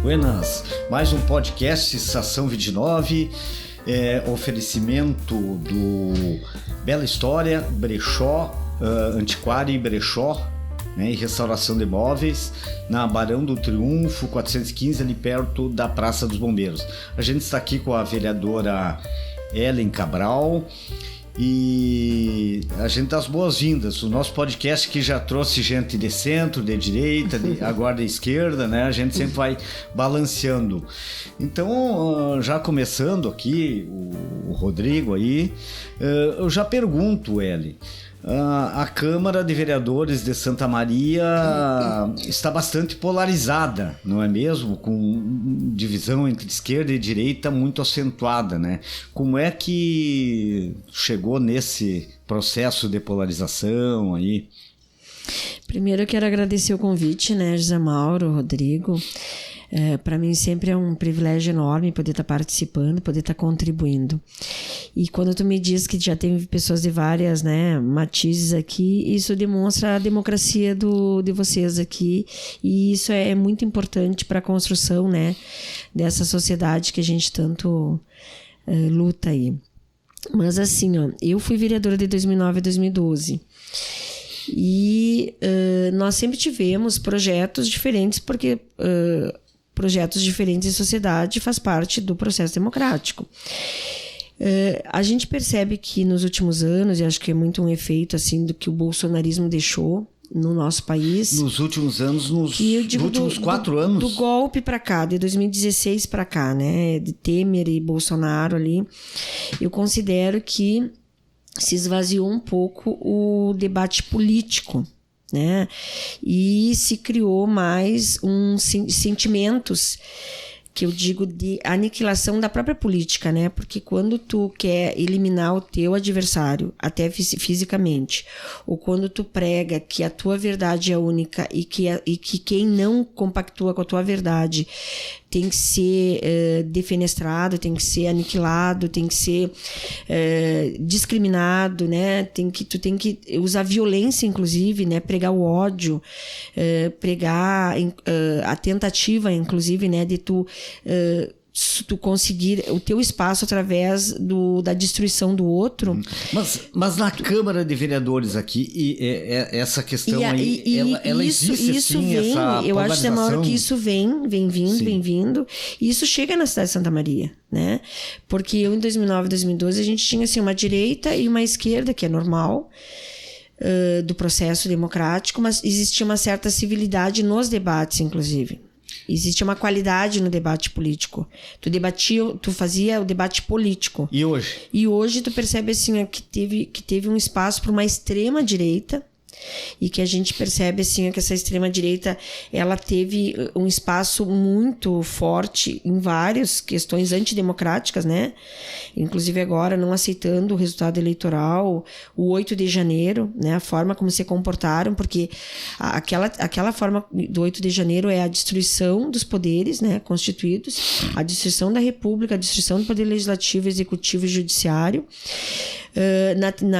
Buenas, mais um podcast Estação 29, oferecimento do Bela História, Brechó, Antiquário e Brechó, né, e restauração de imóveis, na Barão do Triunfo, 415, ali perto da Praça dos Bombeiros. A gente está aqui com a vereadora Ellen Cabral e a gente dá as boas-vindas. O nosso podcast que já trouxe gente de centro, de direita, agora de esquerda, né? A gente sempre vai balanceando. Então, já começando aqui, o Rodrigo aí, eu já pergunto, Ellen, a Câmara de Vereadores de Santa Maria está bastante polarizada, não é mesmo? Com divisão entre esquerda e direita muito acentuada, né? Como é que chegou nesse processo de polarização aí? Primeiro eu quero agradecer o convite, né, José Mauro, Rodrigo. Para mim sempre é um privilégio enorme poder estar participando, poder estar contribuindo. E quando tu me diz que já tem pessoas de várias, né, matizes aqui, isso demonstra a democracia de vocês aqui, e isso é muito importante para a construção, né, dessa sociedade que a gente tanto luta aí. Mas assim, ó, eu fui vereadora de 2009 a 2012. E nós sempre tivemos projetos diferentes, porque projetos diferentes em sociedade faz parte do processo democrático. A gente percebe que nos últimos anos, e acho que é muito um efeito assim do que o bolsonarismo deixou no nosso país. Nos últimos anos, nos últimos 4 anos? Do golpe para cá, de 2016 para cá, né? De Temer e Bolsonaro ali. Eu considero que se esvaziou um pouco o debate político, né? E se criou mais sentimentos, que eu digo, de aniquilação da própria política, né? Porque quando tu quer eliminar o teu adversário, até fisicamente, ou quando tu prega que a tua verdade é única e que quem não compactua com a tua verdade tem que ser defenestrado, tem que ser aniquilado, tem que ser discriminado, né? Tu tem que usar violência, inclusive, né? Pregar o ódio, pregar a tentativa, inclusive, né? De tu conseguir o teu espaço através da destruição do outro. Mas na Câmara de Vereadores aqui, essa questão ela existe isso sim, vem, essa eu acho, Zé Mauro, que isso vem vindo, e isso chega na cidade de Santa Maria, né? Porque eu, em 2009 e 2012, a gente tinha assim, uma direita e uma esquerda, que é normal, do processo democrático, mas existia uma certa civilidade nos debates, inclusive. Existe uma qualidade no debate político. Tu fazia o debate político. E hoje? E hoje tu percebe assim, que teve um espaço para uma extrema direita, e que a gente percebe assim, que essa extrema direita ela teve um espaço muito forte em várias questões antidemocráticas, né? Inclusive agora não aceitando o resultado eleitoral, o 8 de janeiro, né? A forma como se comportaram, porque aquela forma do 8 de janeiro é a destruição dos poderes, né, constituídos, a destruição da República, a destruição do poder legislativo, executivo e judiciário,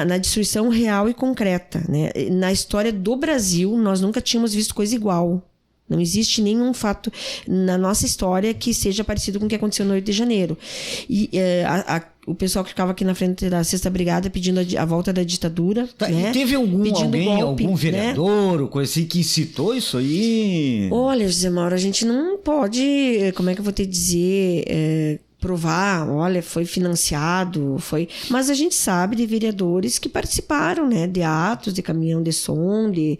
na destruição real e concreta, né? Na história do Brasil, nós nunca tínhamos visto coisa igual. Não existe nenhum fato na nossa história que seja parecido com o que aconteceu no 8 de janeiro. E o pessoal que ficava aqui na frente da 6ª Brigada pedindo a volta da ditadura. Tá, né? E teve algum vereador, né? coisa assim, que incitou isso aí? Olha, José Mauro, a gente não pode, como é que eu vou te dizer, provar, olha, foi financiado, mas a gente sabe de vereadores que participaram, né, de atos, de caminhão de som, de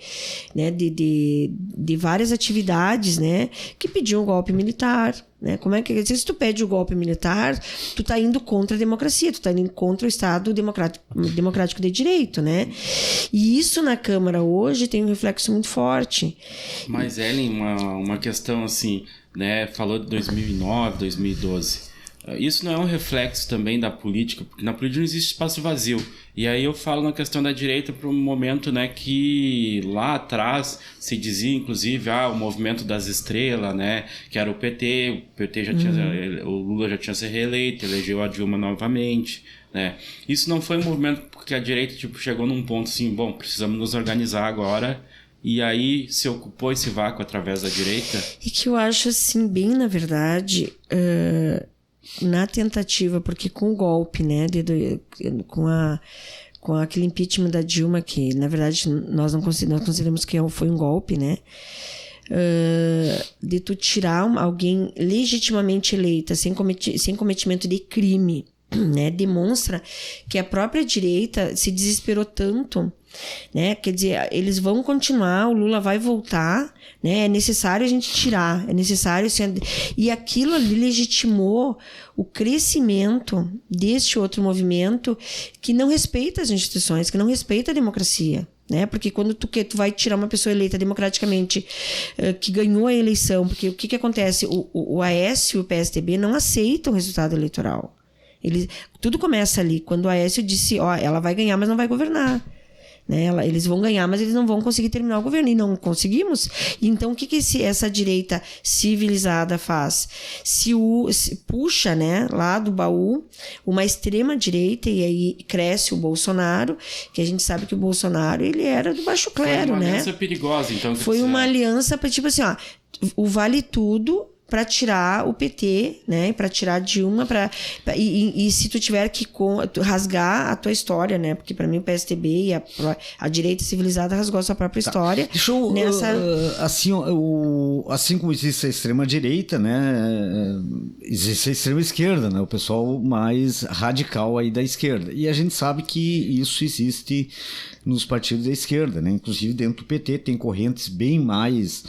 várias atividades, né, que pediam o golpe militar, né? Como é que, se tu pede o golpe militar, tu tá indo contra a democracia, tu tá indo contra o Estado democrático de direito, né? E isso na Câmara hoje tem um reflexo muito forte. Mas, Ellen, uma questão assim, né, falou de 2009, 2012. Isso não é um reflexo também da política, porque na política não existe espaço vazio. E aí eu falo na questão da direita para um momento, né, que lá atrás se dizia, inclusive, o movimento das estrelas, né, que era o PT já tinha, o Lula já tinha se reeleito, elegeu a Dilma novamente, né. Isso não foi um movimento porque a direita chegou num ponto assim, bom, precisamos nos organizar agora e aí se ocupou esse vácuo através da direita? E que eu acho assim, bem na verdade, na tentativa, porque com o golpe, né, com aquele impeachment da Dilma, que na verdade nós consideramos que foi um golpe, né, de tu tirar alguém legitimamente eleita sem cometimento de crime, né, demonstra que a própria direita se desesperou tanto, né, quer dizer, eles vão continuar, o Lula vai voltar, né, é necessário a gente tirar, é necessário e aquilo ali legitimou o crescimento deste outro movimento que não respeita as instituições, que não respeita a democracia, né? Porque quando tu vai tirar uma pessoa eleita democraticamente, que ganhou a eleição, porque o que acontece? O Aécio e o PSDB não aceitam o resultado eleitoral. Tudo começa ali, quando o Aécio disse, ela vai ganhar, mas não vai governar. Né? Eles vão ganhar, mas eles não vão conseguir terminar o governo. E não conseguimos. Então, o que essa direita civilizada faz? Se puxa, né, lá do baú uma extrema-direita, e aí cresce o Bolsonaro, que a gente sabe que o Bolsonaro ele era do baixo clero, né? Foi uma aliança perigosa, então. Foi uma aliança para, tipo assim, o vale tudo para tirar o PT, né, para tirar Dilma, e se tu tiver que rasgar a tua história, né, porque para mim o PSDB e a direita civilizada rasgou a sua própria história. Deixa eu, assim como existe a extrema direita, né, existe a extrema esquerda, né, o pessoal mais radical aí da esquerda, e a gente sabe que isso existe nos partidos da esquerda, né? Inclusive dentro do PT tem correntes bem mais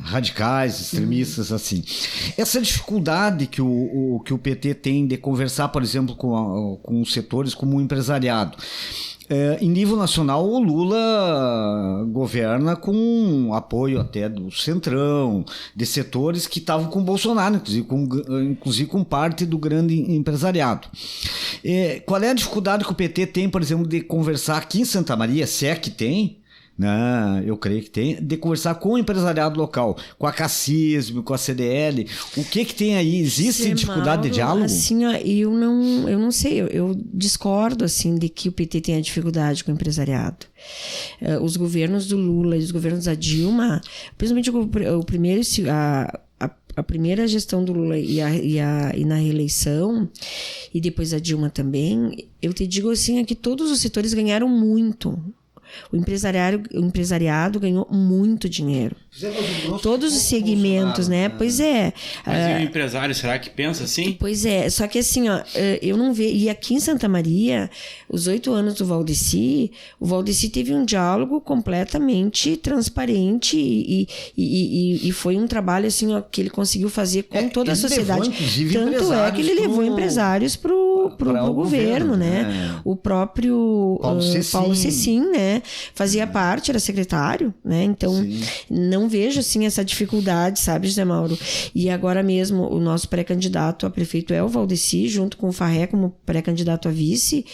radicais, extremistas, assim. Essa dificuldade que o PT tem de conversar, por exemplo, com setores como o empresariado. Em nível nacional, o Lula governa com apoio até do Centrão, de setores que estavam com o Bolsonaro, inclusive com parte do grande empresariado. Qual é a dificuldade que o PT tem, por exemplo, de conversar aqui em Santa Maria, se é que tem, né, eu creio que tem, de conversar com o empresariado local, com a Cassismo, com a CDL, o que tem aí? Existe dificuldade de diálogo? Assim, eu não sei, eu discordo, assim, de que o PT tenha dificuldade com o empresariado. Os governos do Lula e os governos da Dilma, principalmente o primeiro, a primeira gestão do Lula e na reeleição, e depois a Dilma também, eu te digo assim, é que todos os setores ganharam muito. O empresariado ganhou muito dinheiro. Todos os segmentos, né? Pois é. Mas e o empresário, será que pensa assim? Pois é, só que assim, eu não vejo. E aqui em Santa Maria, os 8 anos do Valdeci, o Valdeci teve um diálogo completamente transparente e foi um trabalho assim, que ele conseguiu fazer com toda a sociedade. Tanto é que ele levou empresários pro governo, né? O próprio Paulo Cecim, né? Fazia parte, era secretário, né? Então, não vejo, assim, essa dificuldade, sabe, José Mauro? E agora mesmo, o nosso pré-candidato a prefeito é o Valdeci, junto com o Farré como pré-candidato a vice.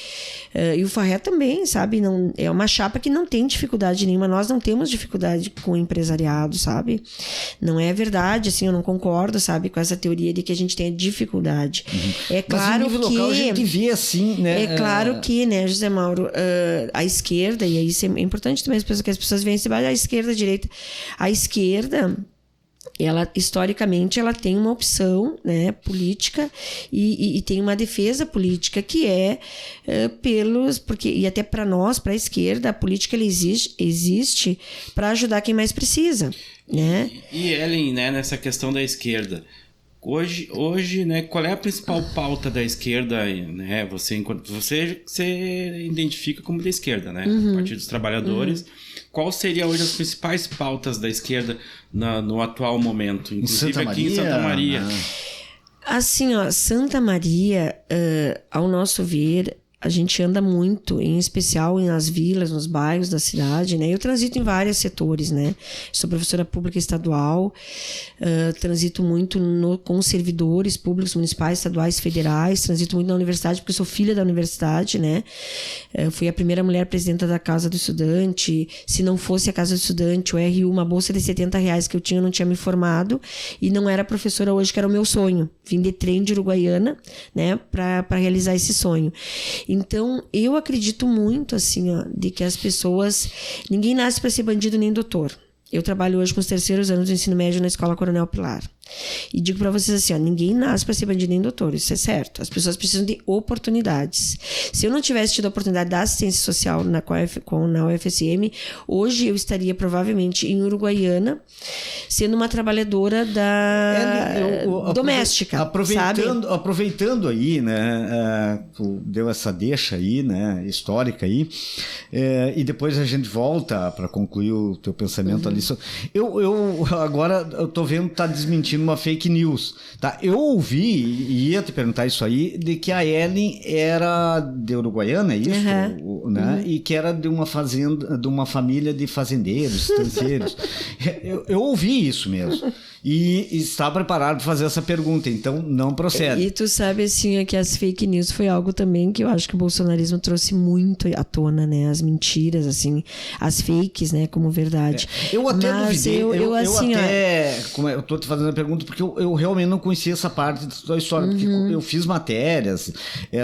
E o Farré também, sabe? Não, é uma chapa que não tem dificuldade nenhuma. Nós não temos dificuldade com o empresariado, sabe? Não é verdade, assim, eu não concordo, sabe, com essa teoria de que a gente tem dificuldade. É claro que... local, a gente vê assim, né? É claro que, né, José Mauro, a esquerda, e aí isso é importante também, que as pessoas veem esse debate, a esquerda, a direita. A esquerda, ela, historicamente, ela tem uma opção, né, política e tem uma defesa política que porque, e até para nós, para a esquerda, a política ela existe para ajudar quem mais precisa, né? E Ellen, né, nessa questão da esquerda, Hoje, né, qual é a principal pauta da esquerda, né? Você identifica como da esquerda, né? Partido dos Trabalhadores. Qual seria hoje as principais pautas da esquerda no atual momento, inclusive aqui em Santa Maria? Assim, Santa Maria, ao nosso ver, a gente anda muito, em especial nas vilas, nos bairros da cidade, né? Eu transito em vários setores, né? Sou professora pública estadual, transito muito com servidores públicos, municipais, estaduais, federais, transito muito na universidade, porque eu sou filha da universidade, né? Fui a primeira mulher presidenta da Casa do Estudante. Se não fosse a Casa do Estudante, o RU, uma bolsa de R$70 que eu não tinha me formado, e não era professora hoje, que era o meu sonho. Vim de trem de Uruguaiana, né? Para realizar esse sonho. Então, eu acredito muito, assim, ó, de que as pessoas... Ninguém nasce para ser bandido nem doutor. Eu trabalho hoje com os 3º anos do ensino médio na Escola Coronel Pilar. E digo para vocês assim, ó, ninguém nasce para ser bandido nem doutor, isso é certo. As pessoas precisam de oportunidades. Se eu não tivesse tido a oportunidade da assistência social na UFSM, hoje eu estaria provavelmente em Uruguaiana, sendo uma trabalhadora doméstica, aproveitando aí, né, tu deu essa deixa aí, né, histórica aí, e depois a gente volta para concluir o teu pensamento ali. Eu agora eu tô vendo que tá desmentindo uma fake news, tá? Eu ouvi, e ia te perguntar isso aí, de que a Ellen era de Uruguaiana, é isso? Né? E que era de uma fazenda, de uma família de fazendeiros, estanceiros. eu ouvi isso mesmo. E está preparado para fazer essa pergunta, então não procede. E tu sabe, assim, que as fake news foi algo também que eu acho que o bolsonarismo trouxe muito à tona, né? As mentiras, assim, as fakes, né? Como verdade. Eu até duvidei, assim, eu tô te fazendo a pergunta porque eu realmente não conhecia essa parte da história, porque eu fiz matérias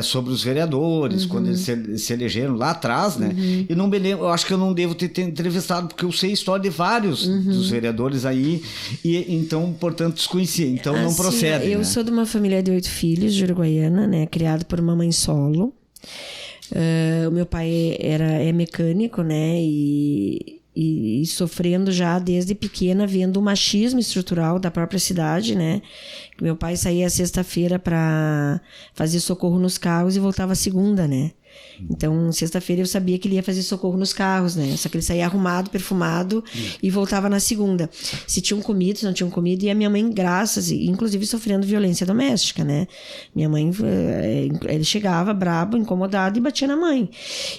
sobre os vereadores, quando eles se elegeram lá atrás, né? E não me lembro, eu acho que eu não devo ter entrevistado, porque eu sei a história de vários dos vereadores aí, e então, portanto, desconhecia. Então, não procede. Eu sou de uma família de 8 filhos, de Uruguaiana, né? Criado por uma mãe solo. O meu pai é mecânico, né? E sofrendo já desde pequena, vendo o machismo estrutural da própria cidade, né? Meu pai saía sexta-feira para fazer socorro nos carros e voltava segunda, né? Então, sexta-feira eu sabia que ele ia fazer socorro nos carros, né? Só que ele saía arrumado, perfumado e voltava na segunda. Se tinham comido, se não tinham comido. E a minha mãe, inclusive sofrendo violência doméstica, né? Minha mãe, ele chegava brabo, incomodado e batia na mãe.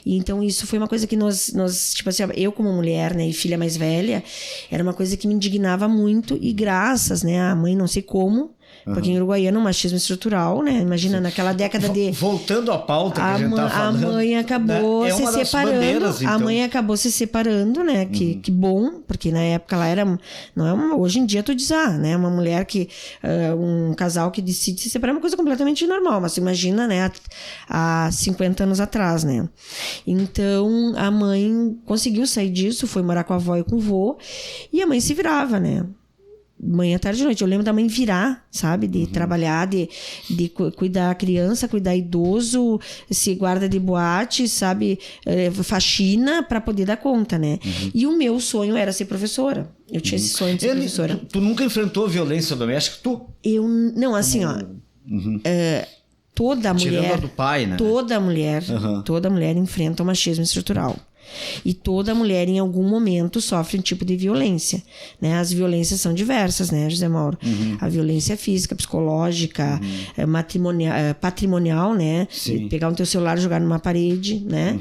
E então, isso foi uma coisa que nós tipo assim, eu como mulher, né? E filha mais velha, era uma coisa que me indignava muito. E graças, né? A mãe, não sei como, porque em Uruguaiana, um machismo estrutural, né? Imagina, naquela década de... Voltando à pauta que a gente tá falando... A mãe acabou se separando. Bandeiras, então. A mãe acabou se separando, né? Que bom, porque na época ela era... hoje em dia tu diz, né? Uma mulher que... um casal que decide se separar é uma coisa completamente normal. Mas imagina, né? Há 50 anos atrás, né? Então, a mãe conseguiu sair disso, foi morar com a avó e com o vô. E a mãe se virava, né? Manhã, tarde e noite. Eu lembro da mãe virar, sabe? De trabalhar, de cuidar a criança, cuidar idoso, se guarda de boate, sabe? Faxina para poder dar conta, né? E o meu sonho era ser professora. Eu tinha esse sonho de ser professora. Tu nunca enfrentou violência doméstica? Não, assim, toda mulher... Tirando a do pai, né? Toda mulher enfrenta o machismo estrutural. E toda mulher em algum momento sofre um tipo de violência, né? As violências são diversas, né, José Mauro? A violência física, psicológica, patrimonial, né? Sim. Pegar o teu celular e jogar numa parede, né?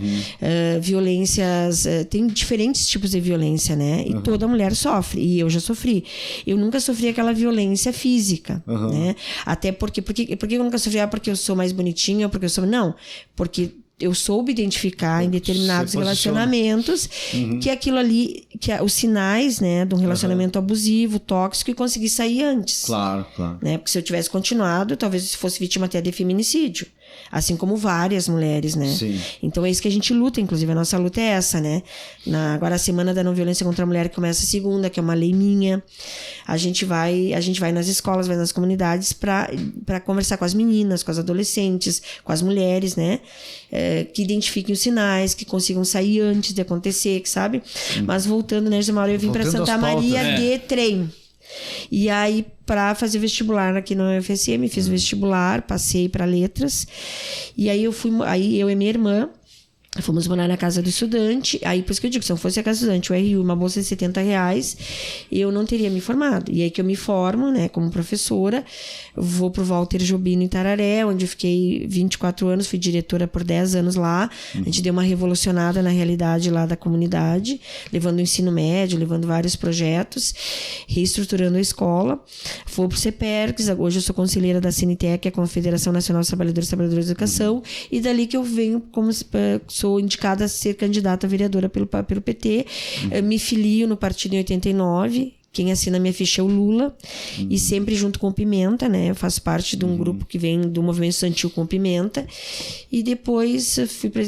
Violências, tem diferentes tipos de violência, né? E toda mulher sofre, e eu já sofri. Eu nunca sofri aquela violência física, né? Até porque eu nunca sofri? Porque eu sou mais bonitinha, ou porque eu sou... Não, porque eu soube identificar em determinados relacionamentos que aquilo ali, os sinais, né, de um relacionamento abusivo, tóxico, e consegui sair antes. Claro. Né? Porque se eu tivesse continuado, talvez fosse vítima até de feminicídio. Assim como várias mulheres, né? Sim. Então é isso que a gente luta, inclusive a nossa luta é essa, né? Agora a Semana da Não Violência contra a Mulher que começa segunda, que é uma lei minha. A gente vai nas escolas, vai nas comunidades para conversar com as meninas, com as adolescentes, com as mulheres, né? Que identifiquem os sinais, que consigam sair antes de acontecer, sabe? Mas voltando, né, José Mauro, eu vim para Santa Maria de trem. E aí, para fazer vestibular aqui na UFSM, fiz vestibular, passei para letras. E aí eu e minha irmã fomos morar na casa do estudante. Aí, por isso que eu digo, se não fosse a casa do estudante, o RU, uma bolsa de R$70, eu não teria me formado. E aí que eu me formo, né, como professora, vou pro Walter Jobim em Tararé, onde eu fiquei 24 anos, fui diretora por 10 anos lá. A gente deu uma revolucionada na realidade lá da comunidade, levando o ensino médio, levando vários projetos, reestruturando a escola. Fui pro CEPERGS, hoje eu sou conselheira da CNTE, que é a Confederação Nacional dos Trabalhadores e Trabalhadoras da Educação, e dali que eu venho como sou indicada a ser candidata a vereadora pelo PT. Me filio no partido em 89, Quem assina a minha ficha é o Lula, e sempre junto com o Pimenta, né? Eu faço parte de um grupo que vem do movimento estudantil com o Pimenta, e depois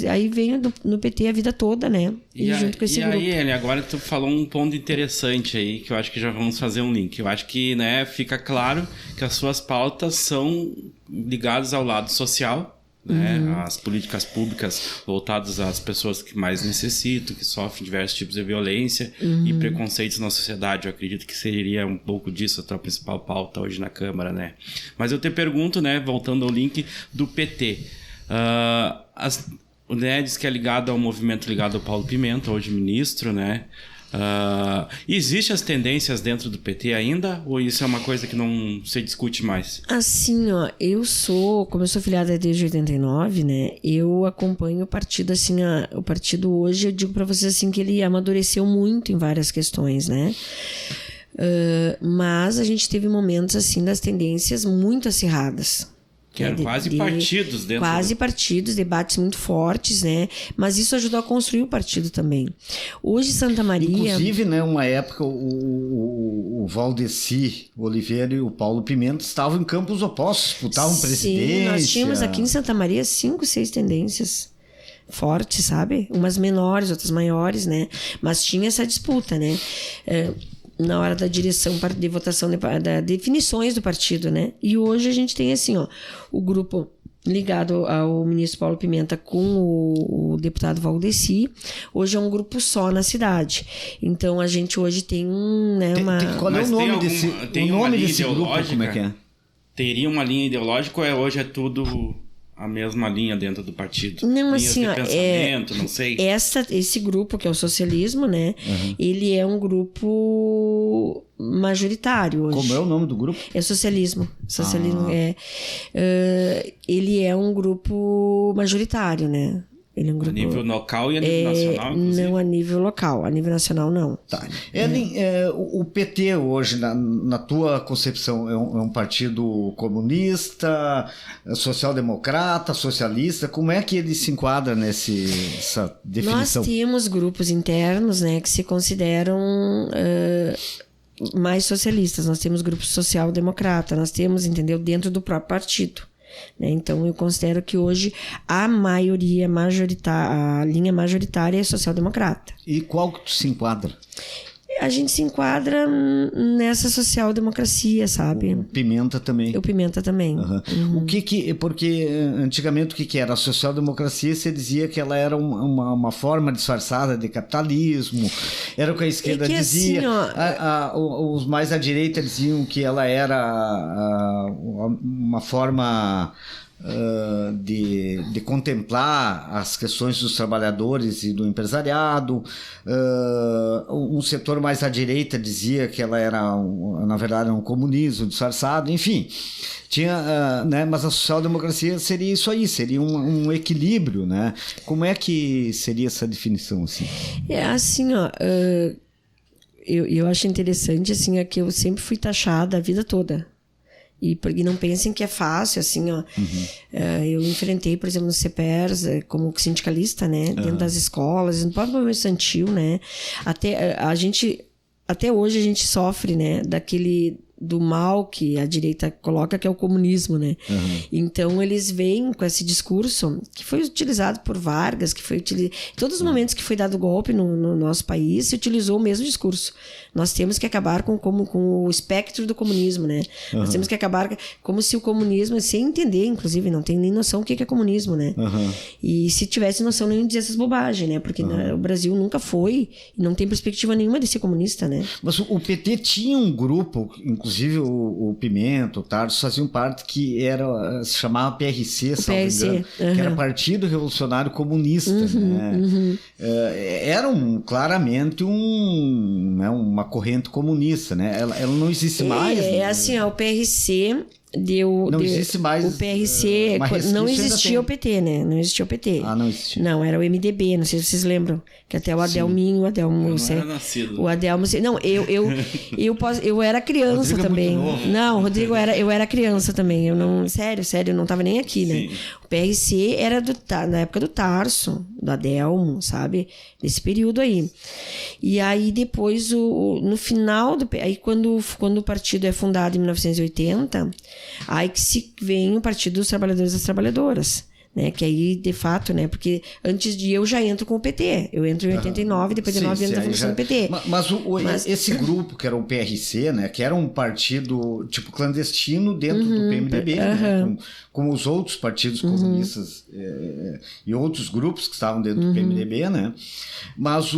aí venho no PT a vida toda, né? E junto com esse grupo. E aí, agora tu falou um ponto interessante aí, que eu acho que já vamos fazer um link. Eu acho que, né, fica claro que as suas pautas são ligadas ao lado social, né? As políticas públicas voltadas às pessoas que mais necessitam, que sofrem diversos tipos de violência e preconceitos na sociedade. Eu acredito que seria um pouco disso a tua principal pauta hoje na Câmara, né? Mas eu te pergunto, né, voltando ao link do PT, o Né diz que é ligado ao movimento ligado ao Paulo Pimenta, hoje ministro, né? Existem as tendências dentro do PT ainda? Ou isso é uma coisa que não se discute mais? Assim, ó, como eu sou filiada desde 89, né? Eu acompanho o partido, assim, o partido hoje, eu digo pra vocês assim que ele amadureceu muito em várias questões, né? Mas a gente teve momentos, assim, das tendências muito acirradas. Que eram quase partidos dentro. Quase partidos, debates muito fortes, né? Mas isso ajudou a construir o partido também. Hoje, Santa Maria... Inclusive, né, uma época, o Valdeci Oliveira e o Paulo Pimenta estavam em campos opostos, disputavam presidência. Sim, nós tínhamos aqui em Santa Maria 5, 6 tendências fortes, sabe? Umas menores, outras maiores, né? Mas tinha essa disputa, né? Na hora da direção de votação, da definições do partido, né? E hoje a gente tem assim, ó, o grupo ligado ao ministro Paulo Pimenta com o deputado Valdeci. Hoje é um grupo só na cidade. Então a gente hoje tem qual é o nome desse grupo? Como é que é? Teria uma linha ideológica ou hoje é tudo a mesma linha dentro do partido? Não, linhas assim, de pensamento, não sei. Esse grupo, que é o socialismo, né? Ele é um grupo majoritário hoje. Como é o nome do grupo? É socialismo. Socialismo ele é um grupo majoritário, né? Ele é um grupo... A nível local e a nível nacional, inclusive? Não a nível local, a nível nacional não. Tá. O PT hoje, na tua concepção, é um partido comunista, social-democrata, socialista? Como é que ele se enquadra nessa definição? Nós temos grupos internos, né, que se consideram... mais socialistas. Nós temos grupos social-democrata, nós temos, entendeu, dentro do próprio partido. Né? Então eu considero que hoje a maioria a linha majoritária é social-democrata. E qual que tu se enquadra? A gente se enquadra nessa social-democracia, sabe? O Pimenta também. O Pimenta também. Porque antigamente o que era? A social-democracia, você dizia que ela era uma forma disfarçada de capitalismo, era o que a esquerda dizia. Assim, os mais à direita diziam que ela era uma forma... de contemplar as questões dos trabalhadores e do empresariado. Um setor mais à direita dizia que ela era, na verdade, um comunismo disfarçado, enfim. Tinha, né, mas a social-democracia seria isso aí, seria um equilíbrio, né? Como é que seria essa definição, assim? Assim, ó... Eu acho interessante, assim, que eu sempre fui taxada a vida toda. E não pensem que é fácil, assim, ó. Eu enfrentei, por exemplo, no CEPERS, como sindicalista, né? Dentro das escolas, no próprio movimento estudantil, né? Até hoje a gente sofre, né? Do mal que a direita coloca, que é o comunismo, né? Então eles vêm com esse discurso que foi utilizado por Vargas, que foi utilizado... Em todos os momentos que foi dado golpe no nosso país, se utilizou o mesmo discurso. Nós temos que acabar com o espectro do comunismo, né? Nós temos que acabar como se o comunismo, sem entender, inclusive, não tem nem noção o que é comunismo, né? E se tivesse noção, nem dizer essas bobagens, né? Porque o Brasil nunca foi e não tem perspectiva nenhuma de ser comunista, né? Mas o PT tinha um grupo, inclusive o Pimenta, o Tarso, faziam parte que se chamava PRC, salvo engano, que era Partido Revolucionário Comunista, né? Eram claramente uma corrente comunista, né? Ela não existe mais. Assim, o PRC não existe mais. O PRC não existia o PT, né? Não existia o PT. Não existia. Não, era o MDB, não sei se vocês lembram. que até o Adelminho, o Adelmo... Eu não era nascido. O Adelmo... Não, eu era criança Rodrigo também. É muito novo. Não, Rodrigo, eu era criança também. Eu não... Sério, eu não tava nem aqui, né? Sim. O PRC era na época do Tarso, do Adelmo, sabe? Nesse período aí. E aí, depois, no final do... Aí, quando o partido é fundado em 1980, aí que se vem o Partido dos Trabalhadores e das Trabalhadoras. Né, que aí, de fato, né, porque antes de eu já entro com o PT. Eu entro em 89, depois de 9 anos da fundação do PT. Mas esse grupo, que era o PRC, né, que era um partido tipo clandestino dentro do PMDB, né, como os outros partidos comunistas e outros grupos que estavam dentro do PMDB, né, mas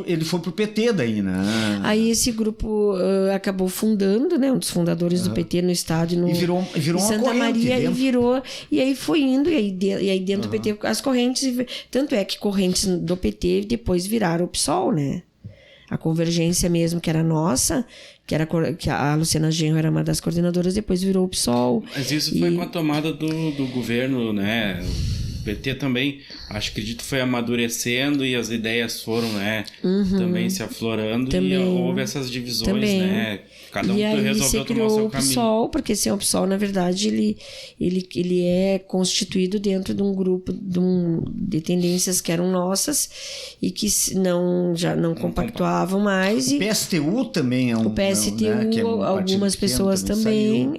ele foi pro PT daí, né. Aí esse grupo acabou fundando, né, um dos fundadores do PT no estado e virou em uma Santa corrente Maria dentro. E virou, e aí foi indo, e aí dentro do PT as correntes, tanto é que correntes do PT depois viraram o PSOL, né? A Convergência mesmo, que era nossa, que a Luciana Genro era uma das coordenadoras, depois virou o PSOL. Mas isso foi com a tomada do governo, né? O PT também, acredito, foi amadurecendo e as ideias foram, né, também se aflorando e houve essas divisões, né? Cada um resolveu tomar o seu caminho. E aí se criou o PSOL, porque assim, o PSOL, na verdade, ele é constituído dentro de um grupo de tendências que eram nossas e que já não compactuavam mais. O PSTU também é um... O PSTU, né, que é um algumas pessoas também.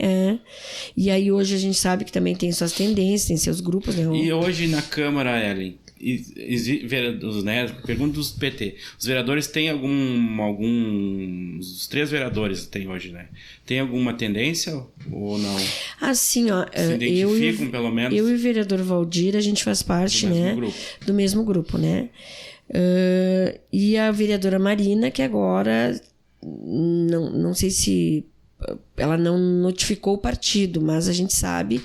E aí hoje a gente sabe que também tem suas tendências, tem seus grupos. Né? E hoje na Câmara, Ellen, né, pergunta dos PT, os vereadores têm os 3 vereadores tem hoje, né? Tem alguma tendência ou não? Assim, ó, se identificam pelo menos? Eu e o vereador Valdir, a gente faz parte, do mesmo grupo, né? E a vereadora Marina, que agora não sei se ela não notificou o partido, mas a gente sabe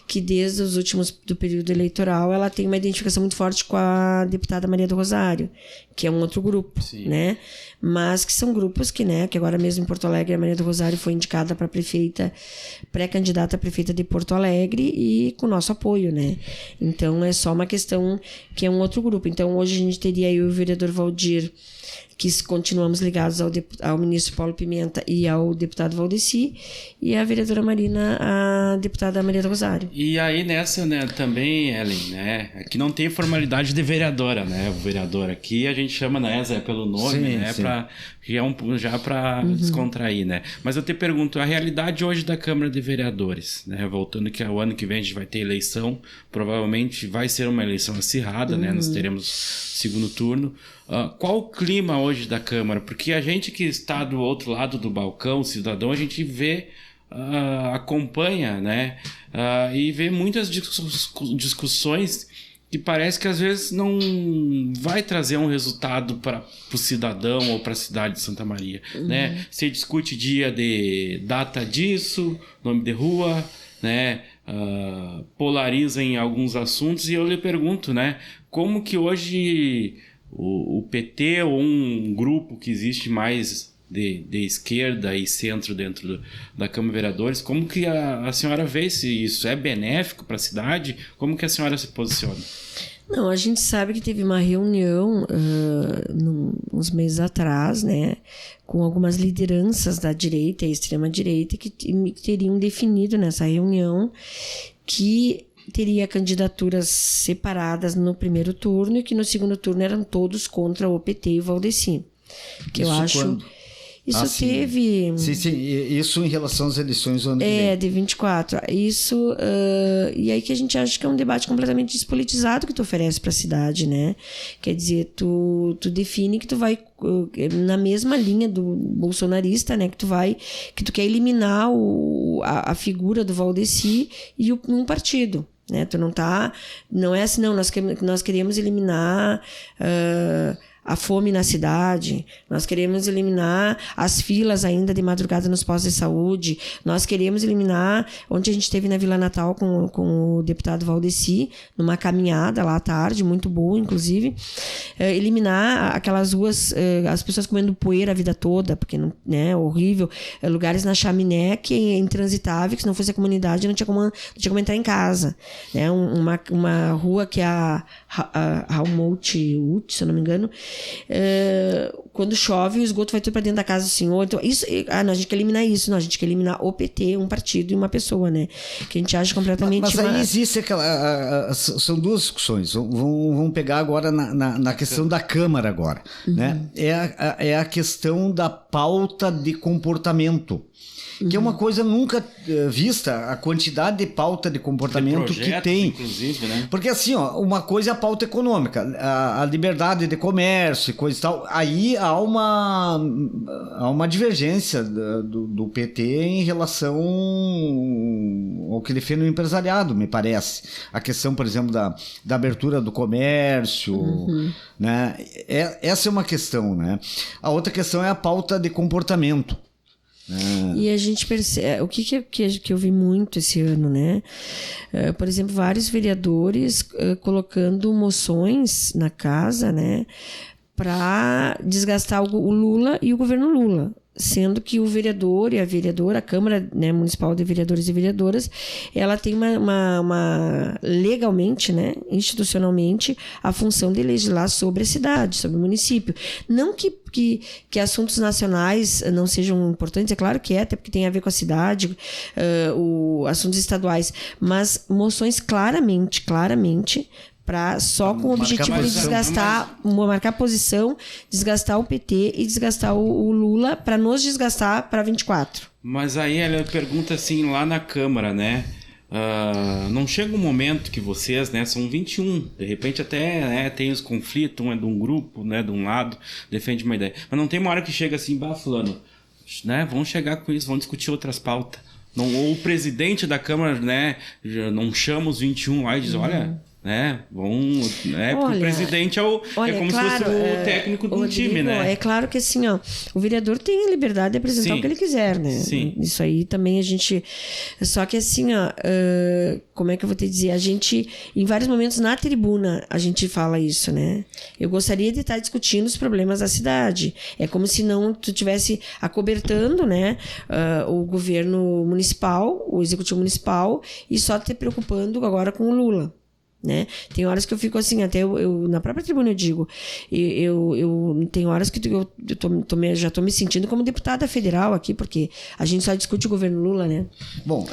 que desde os últimos do período eleitoral ela tem uma identificação muito forte com a deputada Maria do Rosário, que é um outro grupo, né? Mas que são grupos que, né, que agora mesmo em Porto Alegre a Maria do Rosário foi indicada para pré-candidata a prefeita de Porto Alegre e com nosso apoio, né? Então é só uma questão que é um outro grupo. Então hoje a gente teria aí o vereador Valdir, que continuamos ligados ao ministro Paulo Pimenta e ao deputado Valdeci, e a vereadora Marina, a deputada Maria do Rosário. E aí nessa, né, também, Ellen, né, aqui não tem formalidade de vereadora, né, o vereador aqui a gente chama, né, Zé, pelo nome, né, para descontrair, né. Mas eu te pergunto, a realidade hoje da Câmara de Vereadores, né, voltando que o ano que vem a gente vai ter eleição, provavelmente vai ser uma eleição acirrada, né, nós teremos segundo turno. Qual o clima hoje da Câmara? Porque a gente que está do outro lado do balcão, cidadão, a gente vê, acompanha, né? E vê muitas discussões que parece que às vezes não vai trazer um resultado para o cidadão ou para a cidade de Santa Maria, né? Você discute dia de data disso, nome de rua, né? Polariza em alguns assuntos e eu lhe pergunto, né? Como que hoje o PT ou um grupo que existe mais de esquerda e centro dentro da Câmara de Vereadores, como que a senhora vê se isso é benéfico para a cidade? Como que a senhora se posiciona? Não, a gente sabe que teve uma reunião uns meses atrás, né, com algumas lideranças da direita e extrema-direita que teriam definido nessa reunião que teria candidaturas separadas no primeiro turno e que no segundo turno eram todos contra o PT e o Valdeci. Que isso eu acho... Quando? Isso teve... Sim, isso em relação às eleições do ano que vem. De 24. Isso... e aí que a gente acha que é um debate completamente despolitizado que tu oferece para a cidade, né? Quer dizer, tu define que tu vai na mesma linha do bolsonarista, né? Que tu quer eliminar a figura do Valdeci e um partido. Né? Tu não é assim, não, nós queremos eliminar a fome na cidade, nós queremos eliminar as filas ainda de madrugada nos postos de saúde, nós queremos eliminar, onde a gente esteve na Vila Natal com o deputado Valdeci, numa caminhada lá à tarde, muito boa, inclusive, eliminar aquelas ruas, as pessoas comendo poeira a vida toda, porque né, horrível, lugares na chaminé que é intransitável, que se não fosse a comunidade não tinha como entrar em casa, né? Uma rua que é a Raumouti, se eu não me engano, quando chove o esgoto vai tudo para dentro da casa do senhor. Então, isso, não, a gente quer eliminar isso, não, a gente quer eliminar o PT, um partido e uma pessoa, né? Que a gente acha completamente... Mas aí existe aquela... são duas discussões. Vamos pegar agora na questão da Câmara agora, né? É a questão da pauta de comportamento, que é uma coisa nunca vista, a quantidade de pauta de comportamento que tem. Inclusive, né? Porque assim, ó, uma coisa é a pauta econômica, a liberdade de comércio e coisa e tal. Aí há uma divergência do PT em relação ao que defende o empresariado, me parece. A questão, por exemplo, da abertura do comércio, né? Essa é uma questão, né? A outra questão é a pauta de comportamento. E a gente percebe o que eu vi muito esse ano, né? Por exemplo, vários vereadores colocando moções na casa, né, para desgastar o Lula e o governo Lula, sendo que o vereador e a vereadora, a Câmara, né, Municipal de Vereadores e Vereadoras, ela tem uma legalmente, né, institucionalmente, a função de legislar sobre a cidade, sobre o município. Não que assuntos nacionais não sejam importantes, é claro que até porque tem a ver com a cidade, assuntos estaduais, mas moções claramente, só com o objetivo de desgastar, marcar posição, desgastar o PT e desgastar o Lula para nos desgastar para 24. Mas aí ela pergunta assim, lá na Câmara, né? Não chega um momento que vocês, né, são 21, de repente até, né, tem os conflitos, um é de um grupo, né, de um lado, defende uma ideia, mas não tem uma hora que chega assim, fulano, né, vamos chegar com isso, vamos discutir outras pautas. Não, ou o presidente da Câmara, né, não chama os 21 lá e diz, olha... né? Porque o presidente é como se fosse o técnico do time, né? É claro que assim, ó, o vereador tem a liberdade de apresentar o que ele quiser, né? Sim. Isso aí também a gente... Só que assim, ó, como é que eu vou te dizer? A gente, em vários momentos na tribuna, a gente fala isso, né? Eu gostaria de estar discutindo os problemas da cidade. É como se não tu estivesse acobertando, né, o governo municipal, o executivo municipal, e só te preocupando agora com o Lula. Né? Tem horas que eu fico assim, até eu na própria tribuna eu digo, eu tem horas que já tô me sentindo como deputada federal aqui, porque a gente só discute o governo Lula, né? Bom,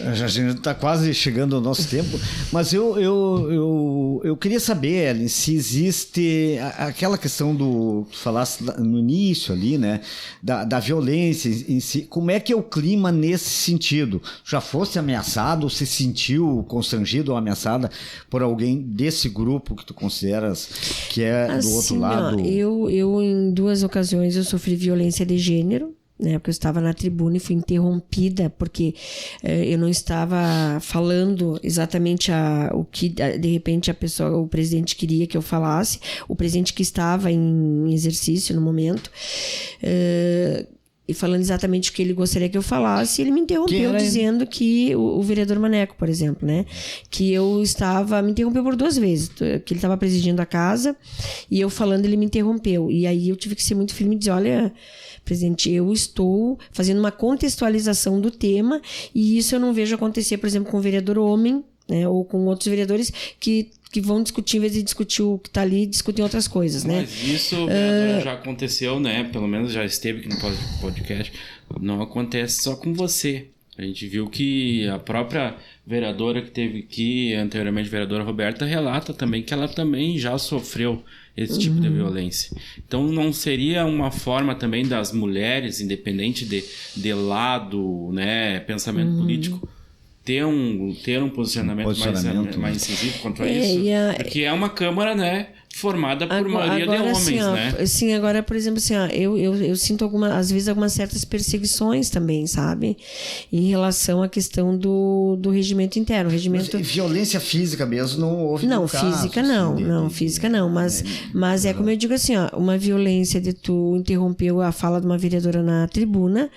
a gente está quase chegando ao nosso tempo, mas eu queria saber, Ellen, se existe aquela questão tu falasse no início ali, né, da violência em si, como é que é o clima nesse sentido? Já fosse ameaçado, ou se sentiu constrangido ou ameaçado por alguém desse grupo que tu consideras que é assim, do outro lado? Eu em 2 ocasiões eu sofri violência de gênero, né, porque eu estava na tribuna e fui interrompida porque eu não estava falando exatamente o que de repente o presidente queria que eu falasse, o presidente que estava em exercício no momento, e falando exatamente o que ele gostaria que eu falasse, ele me interrompeu dizendo que o vereador Maneco, por exemplo, né, que me interrompeu por 2 vezes, que ele estava presidindo a casa e eu falando, ele me interrompeu, e aí eu tive que ser muito firme e dizer, olha, presidente, eu estou fazendo uma contextualização do tema e isso eu não vejo acontecer, por exemplo, com o vereador homem, né, ou com outros vereadores que vão discutir, em vez de discutir o que está ali, discutem outras coisas, né? Mas isso já aconteceu, né? Pelo menos já esteve aqui no podcast. Não acontece só com você. A gente viu que a própria vereadora que teve aqui, anteriormente, a vereadora Roberta, relata também que ela também já sofreu esse tipo de violência. Então não seria uma forma também das mulheres, independente de lado, né, pensamento político, ter um posicionamento mais incisivo contra isso? Porque é uma Câmara, né, formada por maioria de homens, assim, ó, né? Sim, agora, por exemplo, assim, ó, eu sinto às vezes algumas certas perseguições também, sabe? Em relação à questão do regimento interno. Mas violência física mesmo não houve. Não, física não, física não. Mas é como eu digo assim, ó, uma violência de tu interromper a fala de uma vereadora na tribuna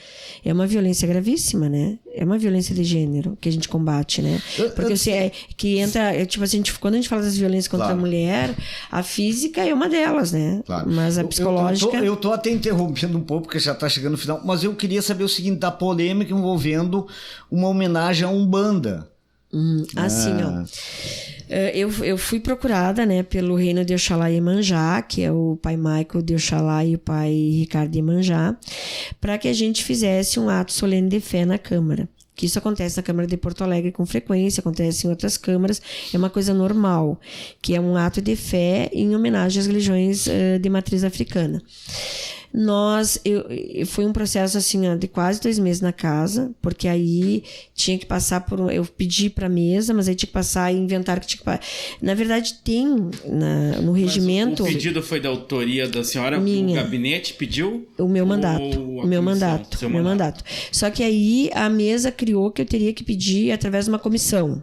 é uma violência gravíssima, né? É uma violência de gênero que a gente combate, né? Porque assim, que entra, tipo assim, quando a gente fala das violências contra a mulher, a física é uma delas, né? Claro. Mas a psicológica... Eu tô até interrompendo um pouco, porque já tá chegando no final, mas eu queria saber o seguinte, da polêmica envolvendo uma homenagem à Umbanda. Assim, ó. Eu fui procurada, né, pelo Reino de Oxalá e Iemanjá, que é o pai Michael de Oxalá e o pai Ricardo de Iemanjá, para que a gente fizesse um ato solene de fé na Câmara. Que isso acontece na Câmara de Porto Alegre com frequência, acontece em outras câmaras, é uma coisa normal, que é um ato de fé em homenagem às religiões de matriz africana. Foi um processo assim, ó, de quase 2 meses na casa, porque aí tinha que passar eu pedi para mesa, mas aí tinha que passar e inventar que tinha que na verdade tem no regimento. Mas o pedido foi da autoria da senhora? Minha. O gabinete pediu? O meu mandato. Só que aí a mesa criou que eu teria que pedir através de uma comissão.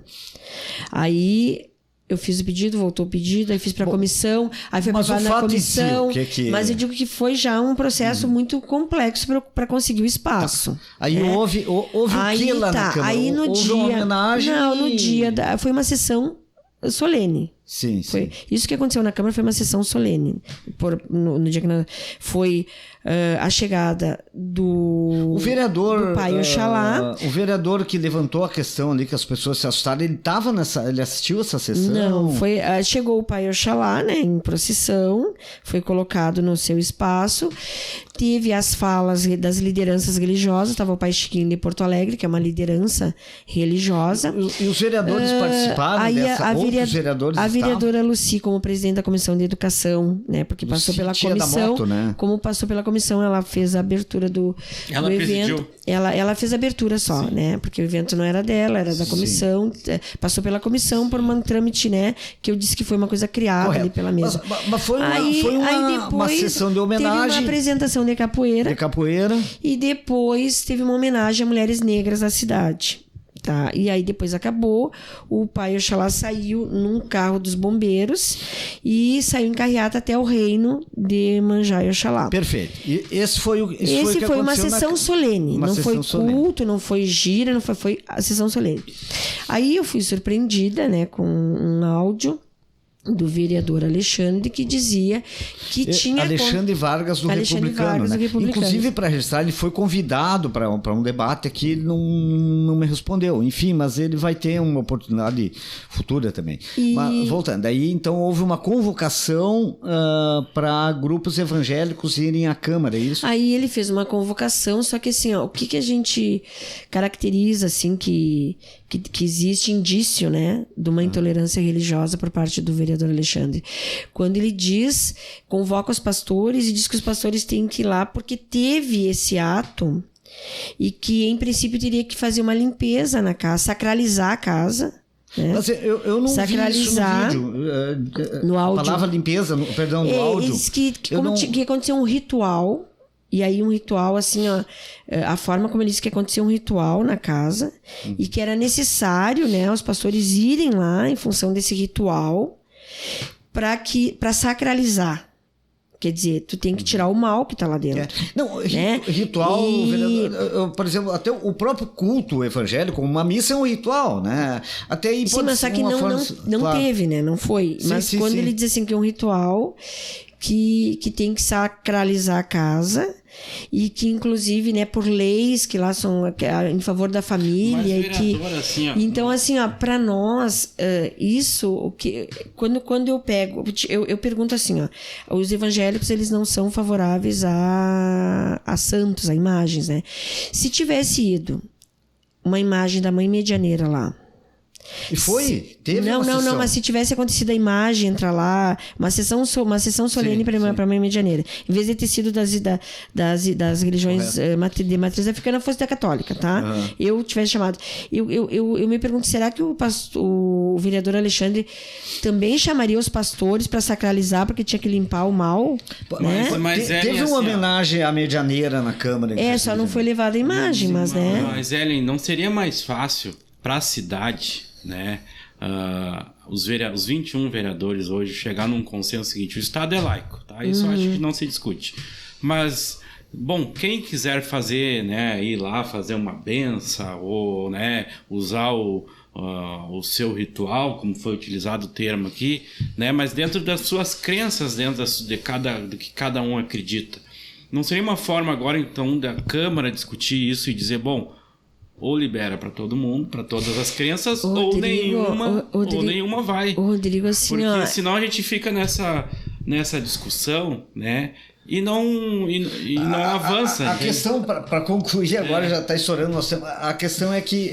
Aí eu fiz o pedido, voltou o pedido, aí fiz para a comissão, aí foi aprovado na comissão. Mas eu digo que foi já um processo muito complexo para conseguir o espaço. Tá. Aí houve o que lá na Câmara? Aí no houve dia, uma homenagem? Não, no dia foi uma sessão solene. Sim. Isso que aconteceu na Câmara foi uma sessão solene. No dia que foi a chegada do pai Oxalá. O vereador que levantou a questão ali, que as pessoas se assustaram, ele assistiu essa sessão? Não, chegou o pai Oxalá, né, em procissão, foi colocado no seu espaço, teve as falas das lideranças religiosas, estava o pai Chiquinho de Porto Alegre, que é uma liderança religiosa. E os vereadores participaram dessa? Outros vereadores a vereadora Lucy, como presidente da Comissão de Educação, né, porque passou pela comissão, moto, né? Como passou pela comissão, ela fez a abertura do evento. Ela fez a abertura só, né, porque o evento não era dela, era da comissão, passou pela comissão por um trâmite, né, que eu disse que foi uma coisa criada ali pela mesa. Mas foi uma sessão de homenagem. Teve uma apresentação de capoeira. E depois teve uma homenagem a mulheres negras da cidade. Tá? E aí depois acabou, o pai Oxalá saiu num carro dos bombeiros e saiu em carreata até o reino de Iemanjá e Oxalá. Perfeito. E esse foi uma sessão solene. Não foi culto, não foi gira, foi a sessão solene. Aí eu fui surpreendida, né, com um áudio do vereador Alexandre, que dizia que tinha... Alexandre Vargas, do Republicano, né? Inclusive, para registrar, ele foi convidado para um debate aqui, ele não me respondeu. Enfim, mas ele vai ter uma oportunidade futura também. Mas, voltando, aí então houve uma convocação para grupos evangélicos irem à Câmara, é isso? Aí ele fez uma convocação, só que assim, ó, o que a gente caracteriza, assim, que existe indício, né, de uma intolerância religiosa por parte do vereador Alexandre. Quando ele convoca os pastores e diz que os pastores têm que ir lá porque teve esse ato e que, em princípio, teria que fazer uma limpeza na casa, sacralizar a casa. Né? Mas eu não sacralizar vi isso no vídeo. No áudio. A palavra limpeza, no áudio. Que aconteceu um ritual. E aí um ritual, assim, ó, a forma como ele disse que acontecia um ritual na casa e que do né, os pastores irem lá em função desse ritual para sacralizar. Quer dizer, tu tem que tirar o mal que está lá dentro. Não, né? Ritual, por exemplo, até o próprio culto evangélico, uma missa é um ritual, né? Até aí sim, mas só que não claro. Teve, né? Não foi. Sim, mas quando ele diz assim que é um ritual que tem que sacralizar a casa e que inclusive, né, por leis que lá são em favor da família e que assim, ó, então assim, ó, para nós isso o que quando eu pego eu pergunto assim, ó, os evangélicos eles não são favoráveis a santos, a imagens, né? Se tivesse ido uma imagem da Mãe Medianeira lá E foi? Teve não, uma sessão? Não, mas se tivesse acontecido a imagem, entrar lá, uma sessão solene para a Mãe Medianeira. Em vez de ter sido das religiões de matriz africana, fosse da católica, tá? Eu tivesse chamado. Eu me pergunto, será que o vereador Alexandre também chamaria os pastores para sacralizar, porque tinha que limpar o mal? Mas teve uma homenagem à medianeira na Câmara. Só não foi levada a imagem, mas né? Mas, Ellen, não seria mais fácil para a cidade, né? Os 21 vereadores hoje chegar num consenso seguinte: o Estado é laico, tá? Isso eu acho que não se discute. Mas, bom, quem quiser fazer, né, ir lá fazer uma benção ou, né, usar o seu ritual, como foi utilizado o termo aqui, né, mas dentro das suas crenças, dentro do que cada um acredita. Não seria uma forma agora, então, da Câmara discutir isso e dizer, bom, ou libera para todo mundo, para todas as crenças, ou nenhuma vai. Rodrigo, assim, porque senão a gente fica nessa discussão, né? E não avança. A questão, para concluir agora, já está estourando nosso tempo. A questão é que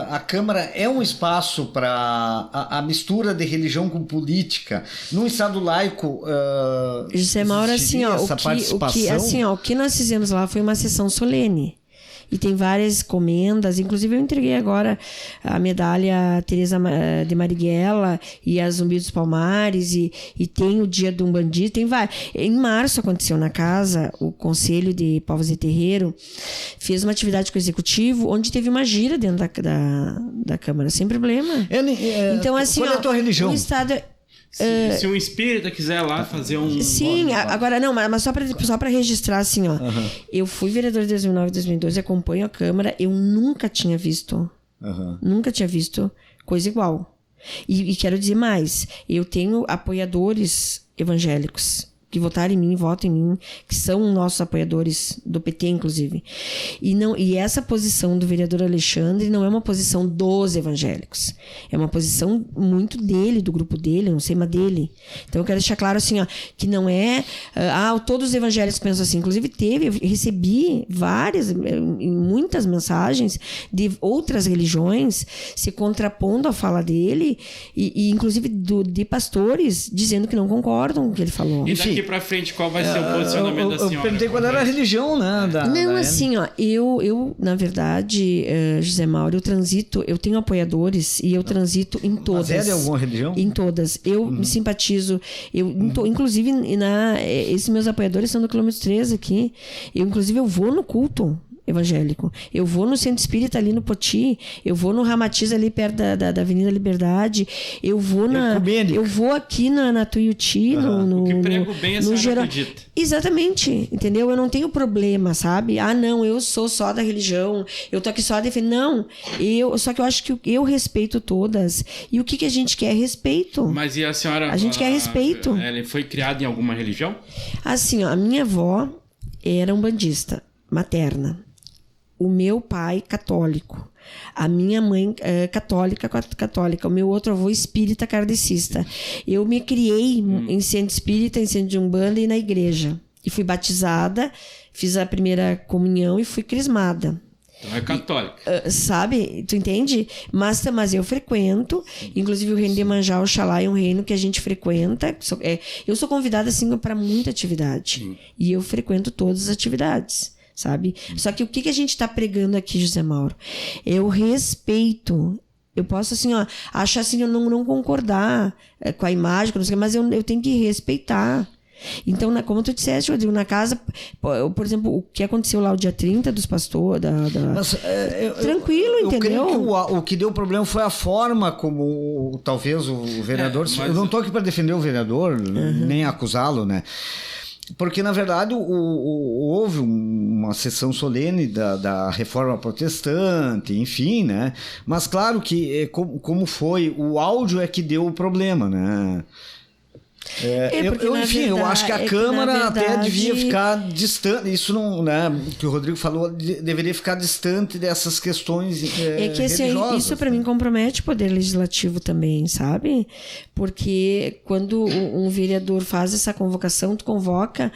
a Câmara é um espaço para a mistura de religião com política. Num Estado laico, José Mauro, assim, o que nós fizemos lá foi uma sessão solene. E tem várias comendas, inclusive eu entreguei agora a medalha Teresa de Marighella e a Zumbi dos Palmares, e tem o Dia do Umbandista, tem vários. Em março aconteceu na casa, o Conselho de Povos de Terreiro fez uma atividade com o Executivo, onde teve uma gira dentro da Câmara, sem problema. Então, assim, qual é a tua religião? O Estado... Se um espírita quiser lá fazer um... Sim, agora não, mas só para registrar, assim, ó. Eu fui vereador de 2009 e 2012, acompanho a Câmara, eu nunca tinha visto coisa igual. E quero dizer mais, eu tenho apoiadores evangélicos que votaram em mim, votam em mim, que são nossos apoiadores do PT, inclusive. E essa posição do vereador Alexandre não é uma posição dos evangélicos. É uma posição muito dele, do grupo dele, não sei, mas dele. Então eu quero deixar claro assim, ó, que não é... todos os evangélicos pensam assim. Inclusive eu recebi muitas mensagens de outras religiões se contrapondo à fala dele e inclusive de pastores dizendo que não concordam com o que ele falou. Enfim, pra frente, qual vai ser o posicionamento da senhora? Eu perguntei qual era a religião, né? Assim, ó, eu na verdade, José Mauro, eu tenho apoiadores e eu transito em todas. Mas é de alguma religião? Em todas. Eu me simpatizo, inclusive, esses meus apoiadores são do quilômetro 13 aqui. Eu vou no culto evangélico. Eu vou no Centro Espírita ali no Poti, eu vou no Ramatiz ali perto da Avenida Liberdade, eu vou aqui na Tuiuti, o que prego bem é senhora acredita. Exatamente, entendeu? Eu não tenho problema, sabe? Não, eu sou só da religião, eu tô aqui só a defender. Não, só que eu acho que eu respeito todas. E o que a gente quer é respeito. Mas e a senhora... A gente quer respeito. Ela foi criada em alguma religião? Assim, ó, a minha avó era umbandista, materna. O meu pai, católico. A minha mãe, católica. O meu outro avô, espírita kardecista. Eu me criei em centro espírita, em centro de umbanda e na igreja. E fui batizada, fiz a primeira comunhão e fui crismada. Então é católica. Sabe? Tu entende? Mas eu frequento. Inclusive o reino de Iemanjá, Oxalá, é um reino que a gente frequenta. Eu sou convidada, assim, para muita atividade. E eu frequento todas as atividades. Sabe? Só que o que a gente está pregando aqui, José Mauro? É o respeito. Eu posso, assim, ó, achar assim, eu não concordar com a imagem, não sei, mas eu tenho que respeitar. Então, como tu disseste, Rodrigo, na casa, por exemplo, o que aconteceu lá o dia 30 dos pastores, tranquilo, entendeu? Eu creio que o que deu problema foi a forma como talvez o vereador... Eu não estou aqui para defender o vereador, nem acusá-lo, né? Porque, na verdade, houve uma sessão solene da reforma protestante, enfim, né? Mas, claro que, como foi, o áudio é que deu o problema, né? Eu acho que a Câmara até devia ficar distante, isso não, né, que o Rodrigo falou, deveria ficar distante dessas questões que isso para mim compromete o poder legislativo também, sabe? Porque quando um vereador faz essa convocação, tu convoca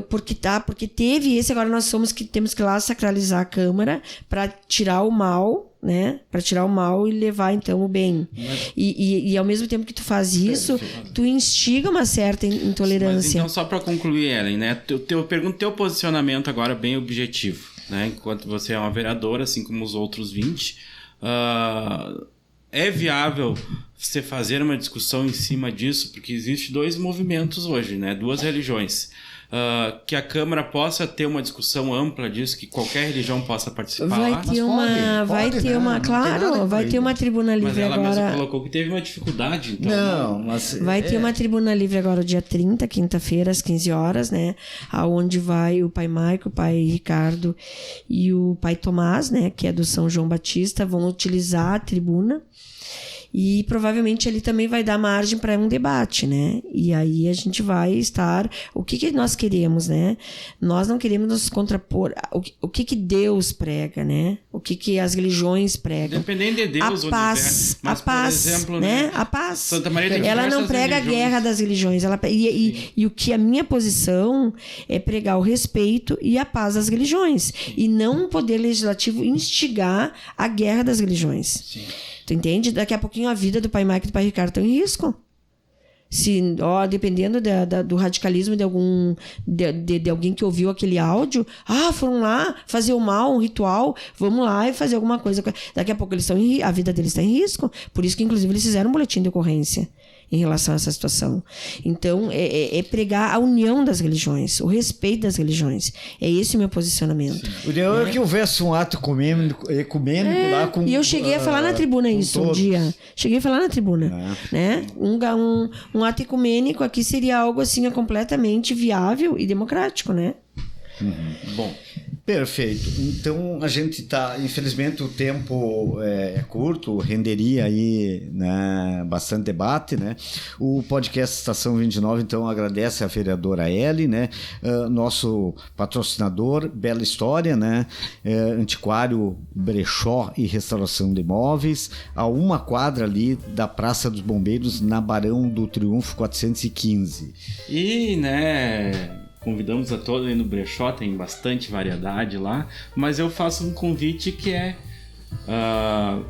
Porque teve esse, agora nós temos que lá sacralizar a Câmara para tirar o mal, né? Para tirar o mal e levar então o bem. E ao mesmo tempo que tu faz isso, tu instiga uma certa intolerância. Mas então, só para concluir, Ellen, né? Eu pergunto teu posicionamento agora bem objetivo, né? Enquanto você é uma vereadora, assim como os outros 20, é viável você fazer uma discussão em cima disso? Porque existem 2 movimentos hoje, né? 2 religiões. Que a Câmara possa ter uma discussão ampla disso, que qualquer religião possa participar. Vai ter uma tribuna livre. Mas ela agora mesma colocou que teve uma dificuldade. Então vai ter uma tribuna livre agora dia 30, quinta-feira, às 15 horas, né? Aonde vai o pai Maico, o pai Ricardo e o pai Tomás, né? Que é do São João Batista, vão utilizar a tribuna. E provavelmente ele também vai dar margem para um debate, né? E aí a gente vai estar... O que nós queremos, né? Nós não queremos nos contrapor... O que Deus prega, né? O que as religiões pregam. Dependendo de Deus, a paz, mas, a paz, por exemplo, né? A paz. Santa Maria tem ela não prega religiões. A guerra das religiões. E o que a minha posição é pregar o respeito e a paz das religiões. E não um poder legislativo instigar a guerra das religiões. Sim. Tu entende? Daqui a pouquinho a vida do pai Mike e do pai Ricardo estão em risco. Dependendo do radicalismo de alguém que ouviu aquele áudio, foram lá fazer o mal, um ritual, vamos lá e fazer alguma coisa. Daqui a pouco a vida deles está em risco. Por isso que, inclusive, eles fizeram um boletim de ocorrência em relação a essa situação. Então, é pregar a união das religiões, o respeito das religiões. É esse o meu posicionamento. Sim. O ideal é que houvesse um ato ecumênico lá com... E eu cheguei a falar na tribuna isso todos. Um dia. Cheguei a falar na tribuna. Né? Um ato ecumênico aqui seria algo assim completamente viável e democrático, né? Bom, perfeito. Então a gente tá, infelizmente o tempo é curto, renderia aí, né, bastante debate, né? O podcast Estação 29 então agradece a vereadora Ellen, né? Nosso patrocinador Bela História, né? Antiquário, brechó e restauração de imóveis, a uma quadra ali da Praça dos Bombeiros, na Barão do Triunfo 415. E, né, convidamos a todos aí no brechó, tem bastante variedade lá, mas eu faço um convite que é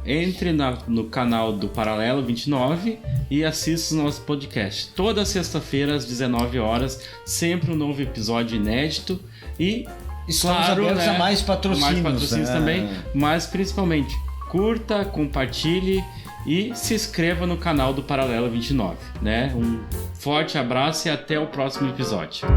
entre no canal do Paralelo 29 e assista o nosso podcast. Toda sexta-feira às 19 horas, sempre um novo episódio inédito e estamos abertos a mais patrocínios, também, mas principalmente curta, compartilhe e se inscreva no canal do Paralelo 29, né? Um forte abraço e até o próximo episódio.